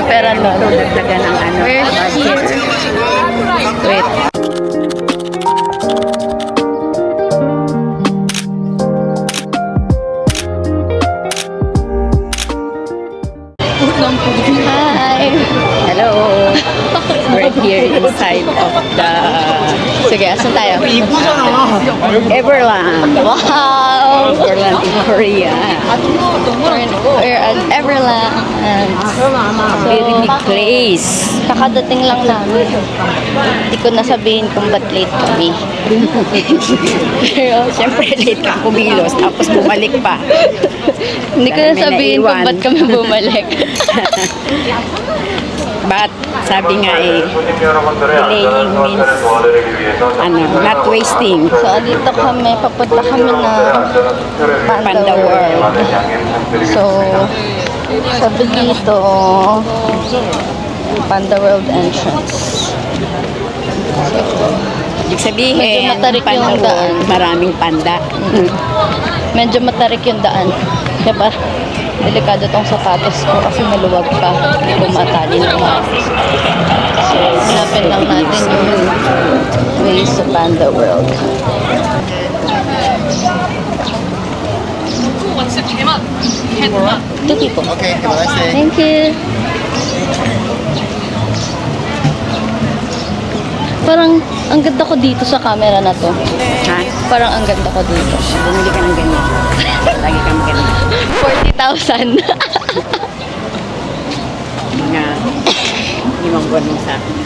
pera nun. Dagdagan ng ano. Budget. Wait. Hi! Hello. We're here inside of the Sige, asan tayo? Everland. Wow! Everland in Korea. We're at Everland. Very big place. Kakadating lang namin. Hindi ko nasabihin kung ba't late kami. Pero, Siyempre late kang kumilos tapos bumalik pa. hindi ko Dahil may nasabihin kung naiwan. ba't kami bumalik. But sabi nga delaying means not wasting. So, dito kami, papunta kami na Panda World. So, sabi dito, Panda World entrance. Ibig sabihin, Medyo matarik yung Panda daan. World, maraming panda. Medyo matarik yung daan. Kaya ba, delikado tong sapatos ko kasi maluwag pa. Hindi ko matali ng maayos. So, hanapin lang natin yung way sa Panda World. Two people. Okay, have a nice day. Thank you. Parang ang ganda ko dito sa camera na to. Ha? Parang ang ganda ko dito. Bumili ka ng ganyan. Lagi kang ganyan. 40,000. Mga 5 buwan mo sa akin.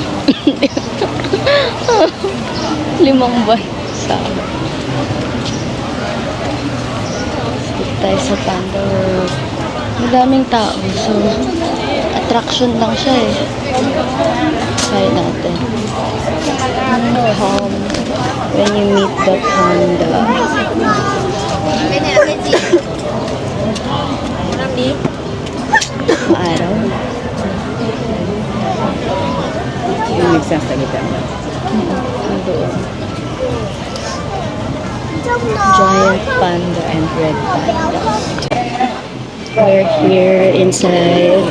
5 buwan sa Dito tayo sa Panda World. Madaming tao. So, attraction lang siya eh. Try natin. When you meet the panda. Maaraw. Yung nagsasalita mo. Doon. Giant panda and red panda. We're here inside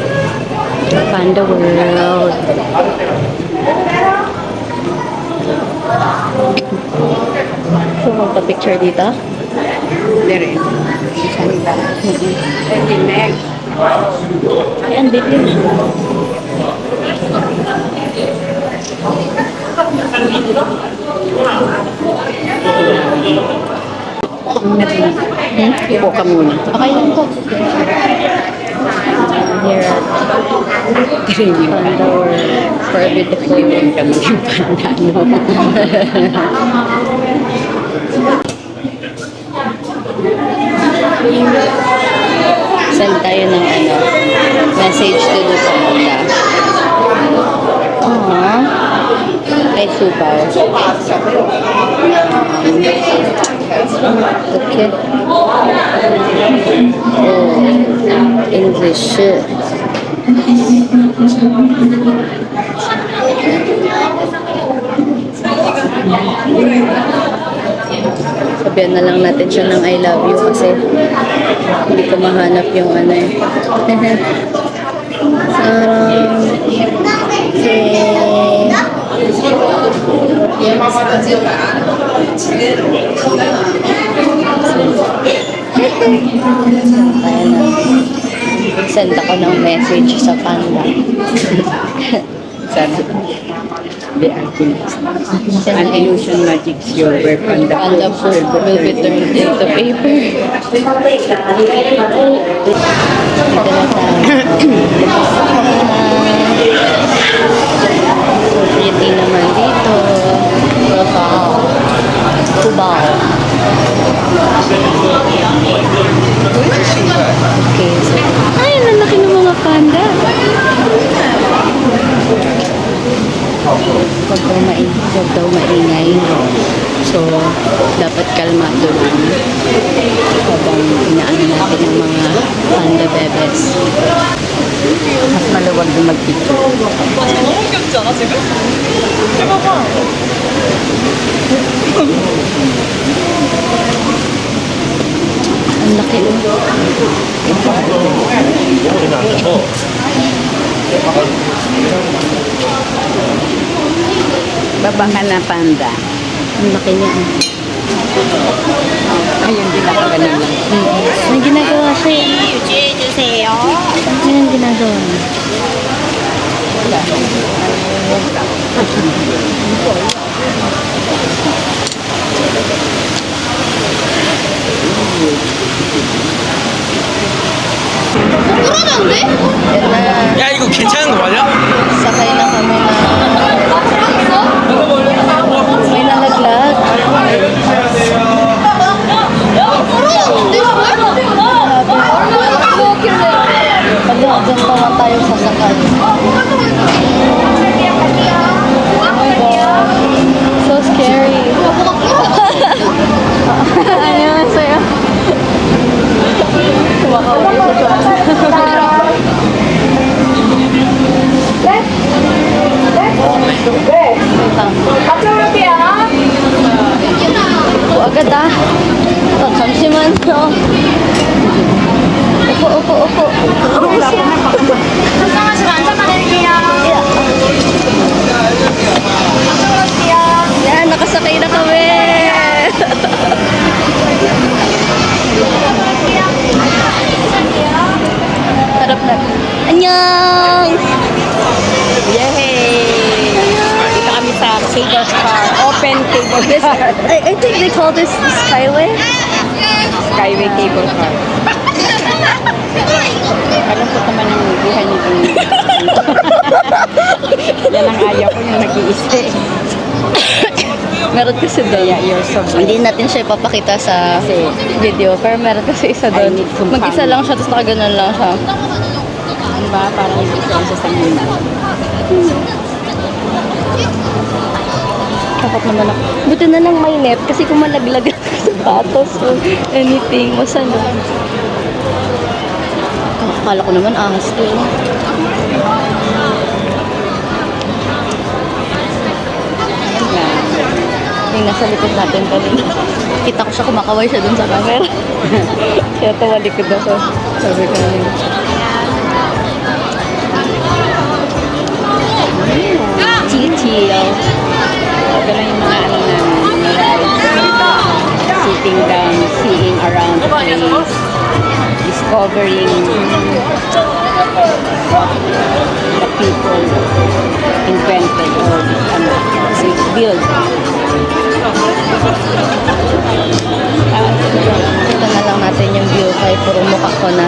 Panda World. So, magpa-picture dito? Dire. Next. Ay, andito yun. Upo ka muna. Okay lang po. Here at Panda World for a beautiful Yung kami yung panda, no? Send tayo ng message to the panda. Aww. Ay, supaw. Okay. Oh, English. Sabihan na lang natin siya ng I love you kasi hindi ko mahanap yung ano eh. Sarang send ako ng message sa panda. Sana. The an illusion magic show where panda Panda food will be turned into paper. Dito na tayo. So pretty naman dito. Wow. Cubao. Okay, so ay, ang laki ng mga panda. Huwag daw maingay. So, dapat kalmado lang habang inaano natin yung mga panda bebes. mas maluwag yung mag-picture. Ang laki. Baba ka na, panda. Ang laki niya. Ayun, din ako ganun lang. May ginagawa siya. Ano yung ginagawa niya? Yan na. 야 이거 괜찮은 거 맞아? Sakay na kami na. May nalaglag. Pag-hagdan pa lang tayo sasakay. Oh my God. So scary. Ano yun sa'yo? Kumakawali sa Upo agad ah. Oh, 잠시만요. Upo. Yan, nakasakay na kami. Harap na. Annyeong! Yay! Dito kami sa cable car. Open cable car. I think they call this Skyway. Skyway cable car. Kalungkot naman ang buhay nito. Yan ang ayaw ko, yung nag-iisa. Meron kasi doon. Yeah, you're so good. Hindi natin siya ipapakita sa Kasi video, pero meron kasi isa doon. I need some Mag-isa fun. lang siya, tapos nakaganon lang siya. ano ba, parang yung isa sa sangguna. Takot naman ako. Buti na lang may net, kasi kung malaglag ako sa sapatos or anything, masano. Akala ko naman ahas to. Yung nasa likod natin kanina. Kita ko siya kumakaway siya dun sa camera. Kaya tawa likod ako. Sabi ko namin. Chill. Ganun yung mga ano namin, mga sitting down, seeing around the place, discovering the people invented or built. Kita na lang natin yung view kay puro mukha ko na.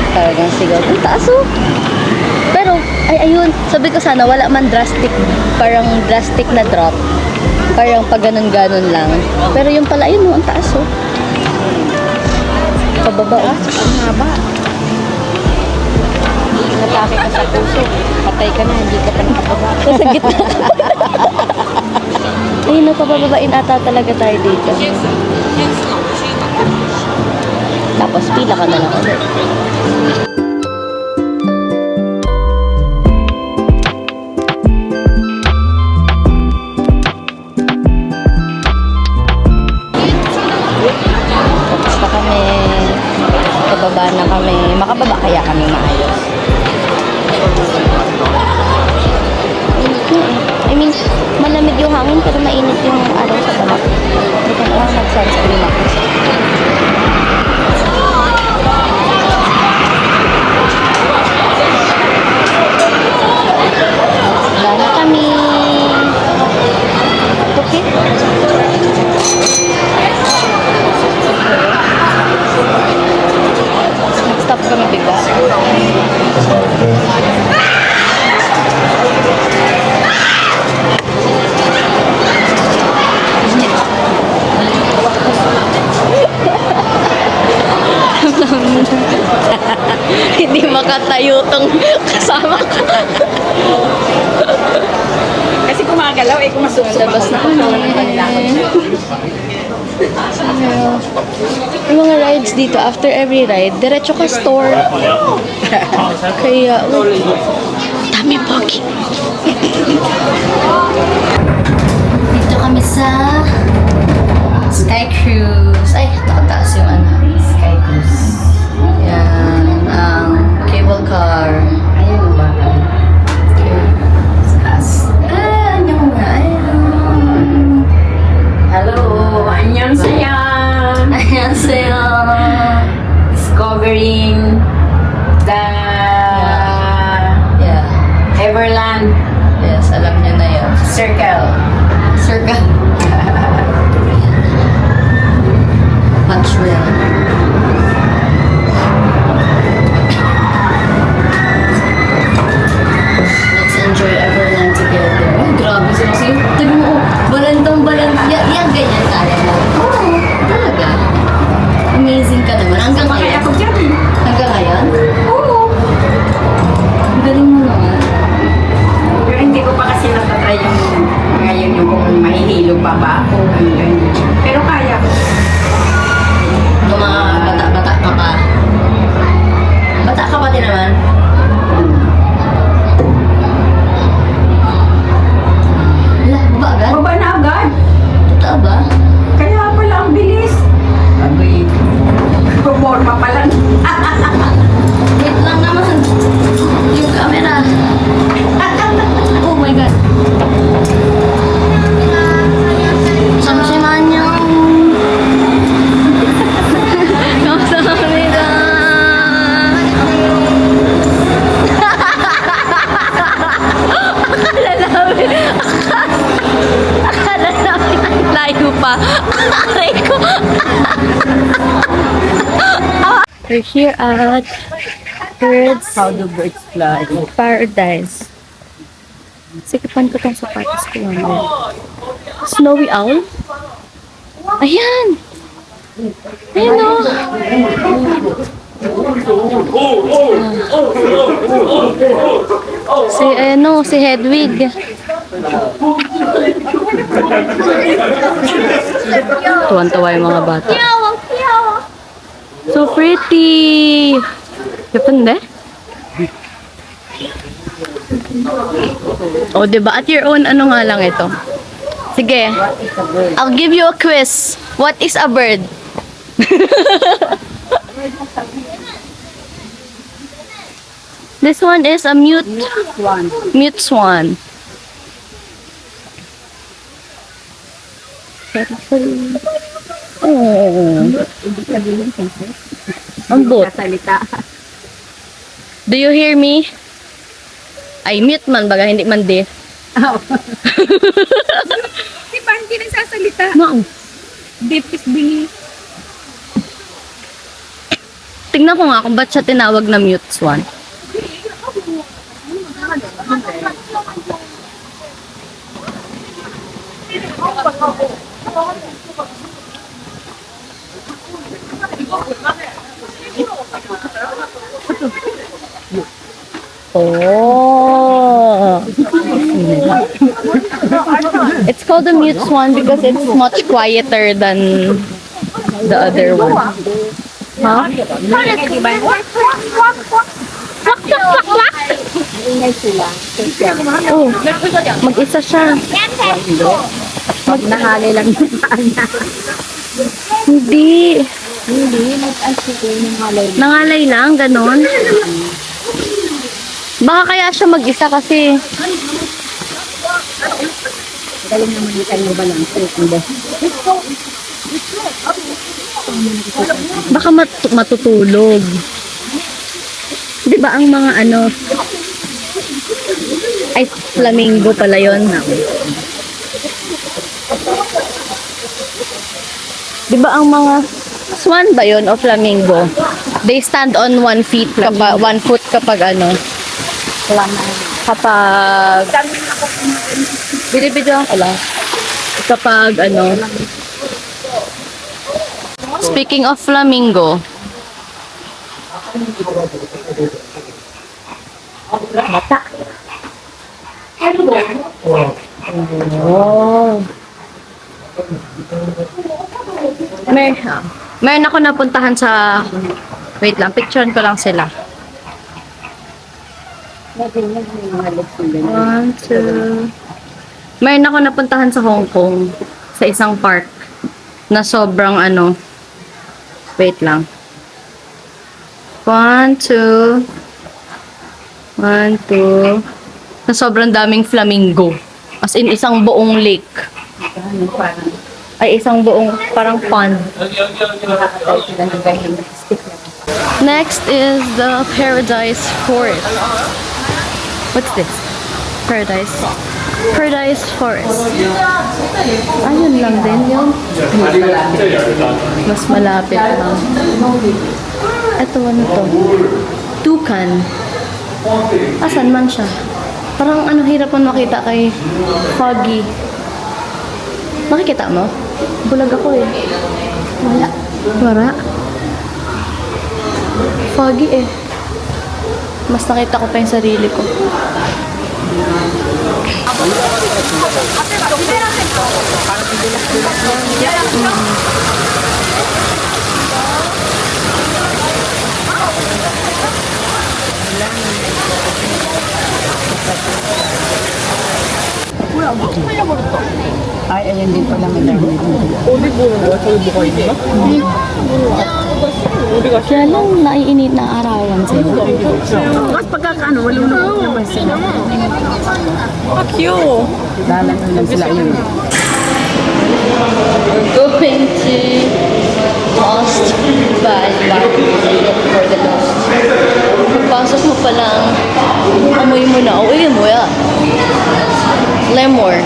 Talagang sigaw. Ang taas oh. Pero, ayun, sabi ko sana wala man drastic, parang drastic na drop. Parang pag ganun-ganon lang. Pero yung pala, ayun oh, ang taas oh. Pababa oh. Ang haba. Natake ka sa puso. Patay ka na, hindi ka pa nakababa. Sa gitna. Ayun oh, pabababain ata talaga tayo dito. Tapos pila ka na lang ulit. Tapos na kami. Pababa na kami. Makababa kaya kami maayos. I mean, malamig yung hangin pero mainit yung araw sa baba. Bukan lang nag-sunscreen ako. Wala na kami. Okay. Nag-stop kami bigla. galaw, eh, kung masusunod. Labas na kami. Yung mga rides dito, after every ride, diretso ka store. Kaya, dami pogi. Dito kami sa Sky Cruise. Ay, nakataas yung Sky Cruise. Yan, ang cable car. Ayan ang bakal. Sa taas. Yung nga, Hello, annyeonghaseyo. ayan sa'yo. Discovering the Yeah. Everland Yes, alam niyo na yun. Circle. Circle. Maxwell. Let's enjoy Everland together. Ay, grabe sila sa'yo. Tignan mo, balantang balant. Yan, ganyan kaya mo. Oo, talaga. Amazing ka naman. Hanggang Sumakay ngayon. ako dyan. Hanggang ngayon? Oo. Ang galing mo naman. Pero hindi ko pa kasi natatry yung ngayon yung kung mahihilo pa ba ako. Ngayon. Pero kaya ko. Yung mga bata-bata ka pa. Bata ka pa din naman. Wala, baba agad? Baba na agad. Totoo ba? Kaya pala ang bilis. Agoy. Pumorma pa lang. Wait lang naman. Yung camera. Oh my God. Samsiman yung... Kamusta kami ka? Akala namin ang layo pa. Aray ko. We're here at Birds How do birds fly? Paradise. Sikipan ko tong sapatos ko lang. Snowy Owl? Ayan! Ayan o! Si Hedwig. Tuwan-tuwa yung mga bata. So pretty! Depende. O, diba? At your own, ano nga lang ito? Sige. I'll give you a quiz. What is a bird? This one is a mute swan. Oh. Ang bot. Kasalita. Do you hear me? Ay, mute man baga, hindi man deaf. Di ba hindi nagsasalita? Mao. Deep is being... Tingnan ko nga kung ba't siya tinawag na mute swan. Oh. It's called the mute swan because it's much quieter than the other one. Huh? Oh, mag-isa siya. Pag nahali lang yung paan niya. Hindi. Hindi, nag-nalay. Nangalay lang, ganon. Baka kaya siya mag-isa kasi Galing naman yung kanyang balance. Hindi. baka matutulog. Di ba ang mga ano, ay flamingo pala yun. Di ba ang mga swan ba yun o flamingo? They stand on 1 feet kapag 1 foot kapag ano. Kapag binibidyoan ko lang. Kapag ano. Speaking of flamingo. Bata. Oh. Meron ako napuntahan sa... Wait lang, picturean ko lang sila. 1, 2... Meron ako napuntahan sa Hong Kong. Sa isang park. Na sobrang ano... Wait lang. 1, 2... 1, 2... Na sobrang daming flamingo. As in, isang buong lake. Ay, isang buong parang pond. Next is the Paradise Forest. What's this? Paradise Forest. Ayun lang din yun. Mas malapit lang. Ito, ano to? Tukan. Asan man siya? Parang ano, hirapan makita kay Foggy. Makikita mo? Bulag ako eh. Wala. Foggy eh. Mas nakita ko pa yung sarili ko. Ay, ayan din pala madami. Kaya lang naiinit na arawan sila. Tapos pagkakaano, walang naman sila. Lalang lang sila yun. We're going to Lost Valley. Look for the Lost. Pagpasok mo pa lang, amoy mo na. Uy, mo ya. Lemur.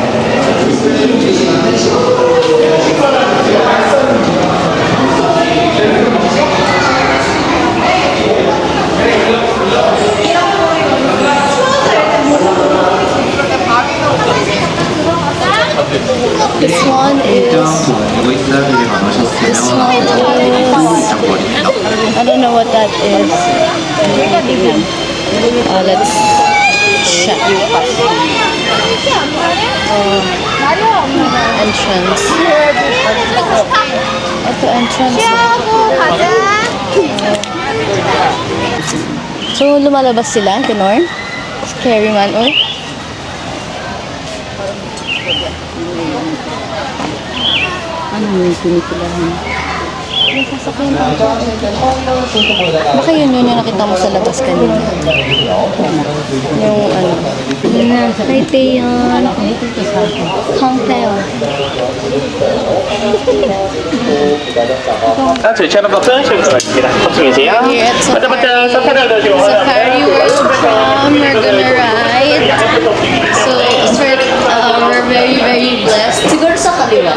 This one is... I don't know what that is. Let's check. Entrance. Ito entrance. So, lumalabas sila, Tenor? Scary man, oh. Ano yung pinipulahan? Yung sasakyan pa. Baka yun yung nakita mo sa labas kanina. Yung ano. Taipeyon. Hongtail. 嘴前的保证是可以的，不注意这样。 Here at またまた Safari 魚の情報 Safari World Prom, we're gonna ride. So, we're very, very blessed. Siguro sa kaliwa.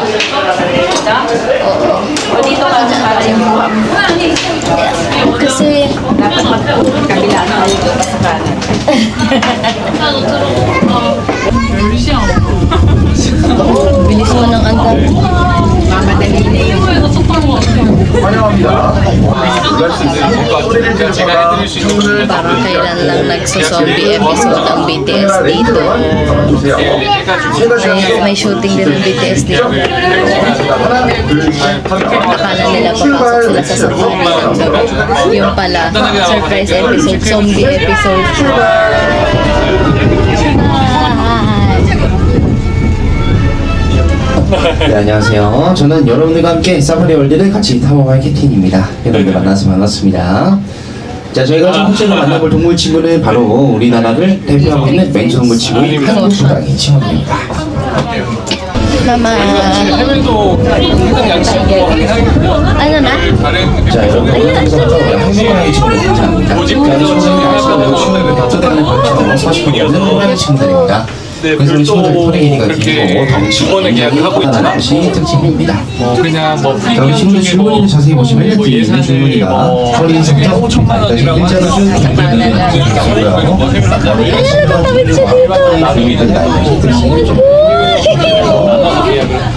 Oo. O dito ka sa kaliwa. Kasi, Dapat magkabilaan tayo dito sa kanan. bilis mo ng andar. Mamadali na yun. Parang kailan lang nagso-zombie episode ang BTS dito. May shooting din ng BTS dito. Akala nila papasok sila sa safari ng gabi. Yung pala, surprise episode, zombie episode. 네, 안녕하세요. 저는 여러분들과 함께 사파리 월드를 같이 탐험할 캡틴입니다. 여러분들 만나서 반갑습니다. 자, 저희가 첫 번째로 만나볼 동물친구는 바로 우리나라를 대표하고 있는 맹수동물친구인 한국수당이 친구입니다. Mama. Ano na? 자, 여러분들 한국수당이 친구를 감사합니다. 어쩌다는 것처럼 40분이었는 호랑이 친구들입니다. 그래서 우리 친구들 토레이니가 길고 덩치가 굉장히 커다란 것이 특징입니다. 그냥 뭐 여기 친구들 질문을 자세히 보시면 뒤에 있는 질문이가 허리에서부터 일자로 쭉 이고요. 머리가 신경과 근육들 나이가 특징이죠.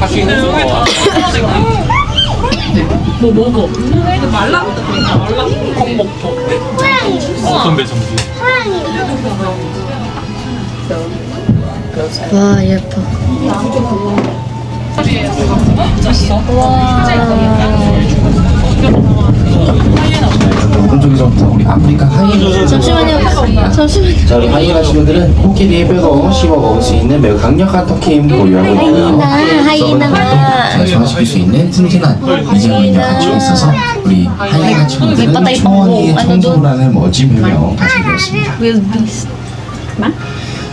할수 있는 거 어떤 배송기? 와, 예뻐. 오른쪽에서부터 우리 아프리카 하이에나. 잠시만요. 잠시만요. 자, 우리 하이에나 친구들은 코끼리의 뼈도 씹어 먹을 수 있는 매우 강력한 턱 힘 보유하고 있고요. 하이에나가. 잘 소화시킬 수 있는 튼튼한 이장근이 갖추고 있어서 우리 하이에나 친구들은 초원이의 청소라는 멋진 별명 가지고 있습니다. Wildebeest.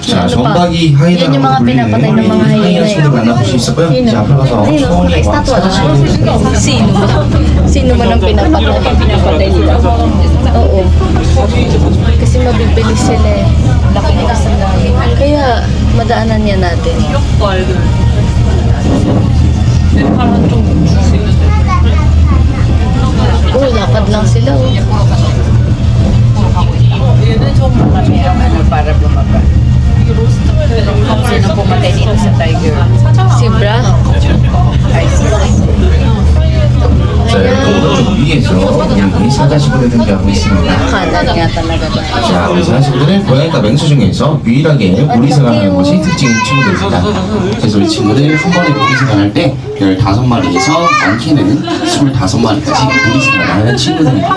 자, Ano pa? 정박이 Yan yung 하이에나라고 mga 불리는 pinapatay ng mga 하이에나 hyena. 친구들 만나볼 수 있었고요. 이제 앞으로 가서 초원이와 사자친구들 Sino ba? Sino man ang pinapatay nila? Oo. Kasi mabibilis sila eh. Laki nila sa lahi. Kaya madaanan niya natin. Oh, lakad lang sila oh. Para bumaba. Sino pumatay dito sa tiger? Si Bra. 자, 이렇게 오른쪽 위에서 우리 사자친구들 등장하고 있습니다. Kanan nga talaga ba? 자, 우리 사자친구들은 고양이과 맹수 중에서 유일하게 무리생활하는 것이 특징인 친구들입니다. 그래서 우리 친구들 한 번에 무리생활할 때 15마리에서 많게는 25마리까지 무리생활하는 친구들입니다.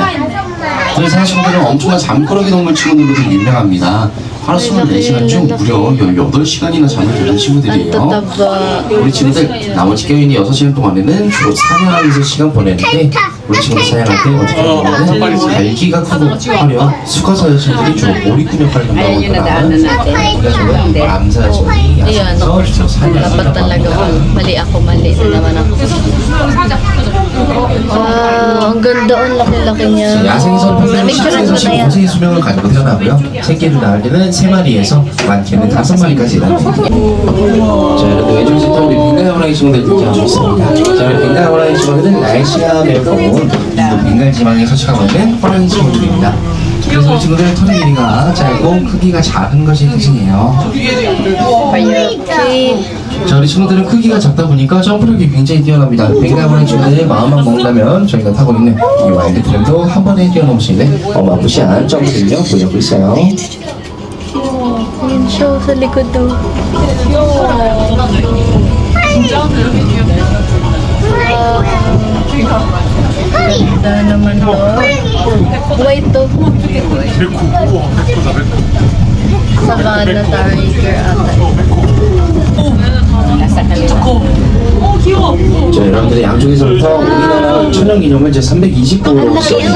저희 사자친구들은 엄청난 잠꾸러기 동물 친구들로도 유명합니다. 하루 24시간 중 무려 18시간이나 잠을 자는 친구들이에요. Tataba. 우리 친구들 나머지 깨어있는 6시간 동안에는 주로 사냥하면서 시간 보내는데 우리 친구들 사냥할 때 어떻게 하냐면 갈기가 크고 화려한 수컷 사자친구들이 주로 몰입꾼 역할을 Ayun yung 담당하거나 nadaanan natin. 우리가 주로 암사자친구들이 Ayun. 야생에서 주로 사냥을 Dapat talaga 합니다. mali ako, mali na naman ako. Wow, ang ganda, ang laki-laki niya. 자, 야생에서는 평균 Na-picturean ko 10에서 na yan. 15세의 수명을 가지고 태어나고요. 새끼를 낳을 때는 3마리에서 많게는 5마리까지 낳습니다. 자, 여러분 왼쪽부터 우리 벵갈 호랑이 친구들 등장하고 있습니다. 자, 우리 벵갈 호랑이 친구들은 날씨가 매우 더운 벵갈 지방에 서식하고 있는 호랑이 친구들입니다. 그래서 우리 친구들은 털의 길이가 짧고 크기가 작은 것이 특징이에요. 자, 우리 친구들은 크기가 작다 보니까 점프력이 굉장히 뛰어납니다. 벵갈 호랑이 친구들의 마음만 먹는다면 저희가 타고 있는 이 와일드 트램도 한 번에 뛰어넘을 수 있는 어마무시한 점프 능력 보여주고 있어요. Ayun siya sa likod daw. Ganda naman to. White to. Savannah tiger ata. Nasa kanila. 자, 여러분들 양쪽에서부터 우리나라 천연기념물 제329호로 시작되는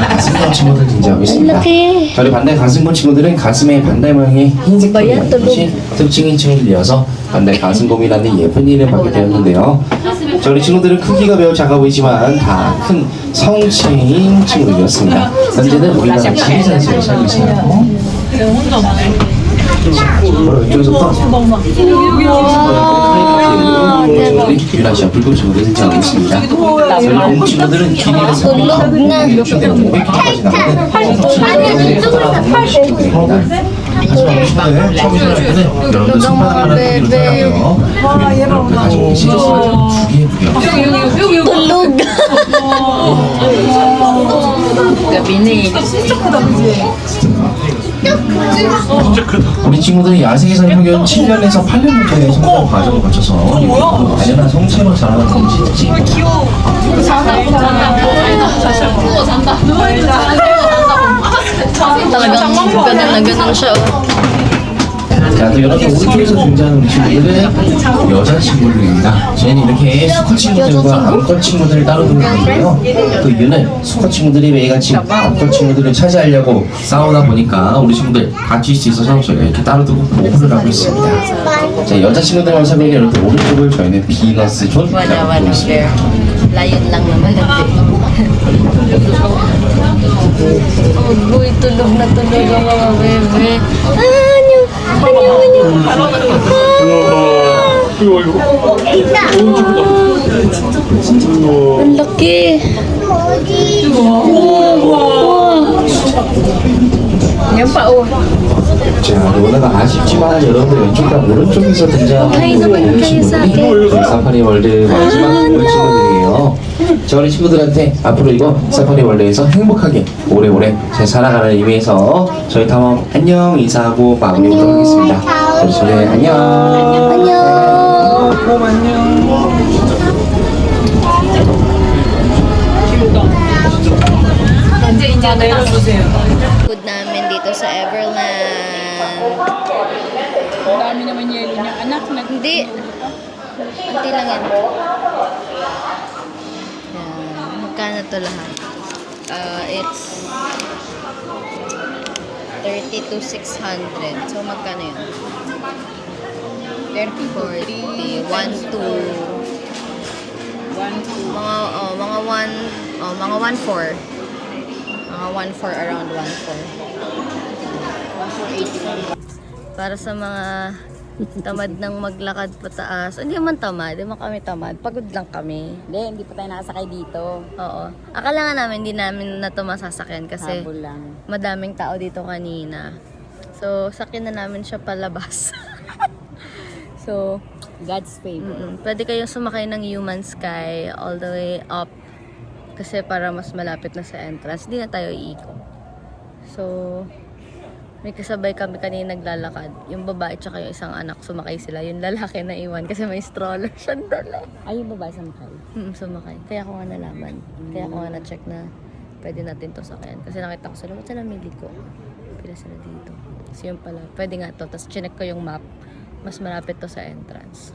가슴권 친구들 등장하고 있습니다. laki. 저희 반달 가슴권 친구들은 가슴에 반달 모양의 흰색 털이 뭐야, 있는 것이 특징인 친구들이어서 반달 가슴곰이라는 예쁜 이름을 받게 되었는데요. 저희 친구들은 크기가 매우 작아 보이지만 다 큰 성체인 친구들이었습니다. 현재는 우리나라 지리산에서 살고 있어요. 바로 왼쪽에서부터 유라시아 불꽃 친구들 등장하고 있습니다. 저희 공 친구들은 길이가 3m, 최대 500km까지 나가는 친구들입니다. 하지만 친구들 처음 시작할 때는 여러분들 손바닥 하나 크기로 생각하며 여러분들 가지고 계신 두개 무게요. Tulog. Gabi na eh. 우리 친구들은 야생에서 평균 7년에서 8년 정도의 성장 과정을 거쳐서 이렇게 완연한 성체로 자라는 것이 특징입니다. Talagang ganun na ganun siya. Oh. 자, 또 여러분 오른쪽에서 등장하는 우리 친구들은 여자 친구들입니다. 저희는 이렇게 수컷 친구들과 암컷 친구들을 따로 두고 있는데요. 그 이유는 수컷 친구들이 매일같이 암컷 친구들을 차지하려고 싸우다 보니까 우리 친구들 같이 있을 수 있어서 저희가 이렇게 따로 두고 보호를 하고 있습니다. 자, 여자 친구들만 사귀는 이렇게 오른쪽을 저희는 비너스 존이라고 부르고 있습니다. Layon lang naman. Oh boy, tulog na tulog ang mga bebe. Anyo! Anyo! Anyo! Ang laki! Yan pa oh. 자, 오늘은 아쉽지만 여러분들 왼쪽과 오른쪽에서 등장하는 Hi naman 우리 kayo sa akin. 친구들이 사파리 월드 마지막 우리 친구들이에요. 자, 우리 친구들한테 앞으로 이거 사파리 월드에서 행복하게 오래오래 잘 살아가는 의미에서 저희 탐험 안녕 인사하고 마무리하도록 하겠습니다. 우리 네, 안녕. 안녕. Food namin dito sa Everland. Ang dami naman yelo niyang anak. Hindi. Hindi lang yan. Yan. Magkano to lahat? It's 32,600. So, magkano yun? 40, 1, 2. Mga 1,4. Mga 1,4, around 1,4. 1,480. Para sa mga tamad ng maglakad pataas. Hindi man tamad, hindi man kami tamad. Pagod lang kami. Hindi pa tayo nakasakay dito. Oo. Akala nga namin, hindi namin na ito masasakyan kasi Habol lang. madaming tao dito kanina. So, sakyan na namin siya palabas. So, God's favor. pwede kayong sumakay ng Human Sky all the way up kasi para mas malapit na sa entrance. Hindi na tayo iikot. So, may kasabay kami kanina naglalakad. Yung babae tsaka yung isang anak, sumakay sila. Yung lalaki na iwan kasi may stroller siya dala. Ay, yung babae sa makay. Sumakay. Kaya ko nga nalaman. Kaya ko nga na-check na pwede natin to sakyan. Kasi nakita ko sila, ba't sila may liko? Pila sila dito. So yun pala, pwede nga to. Tapos chinek ko yung map. Mas malapit to sa entrance.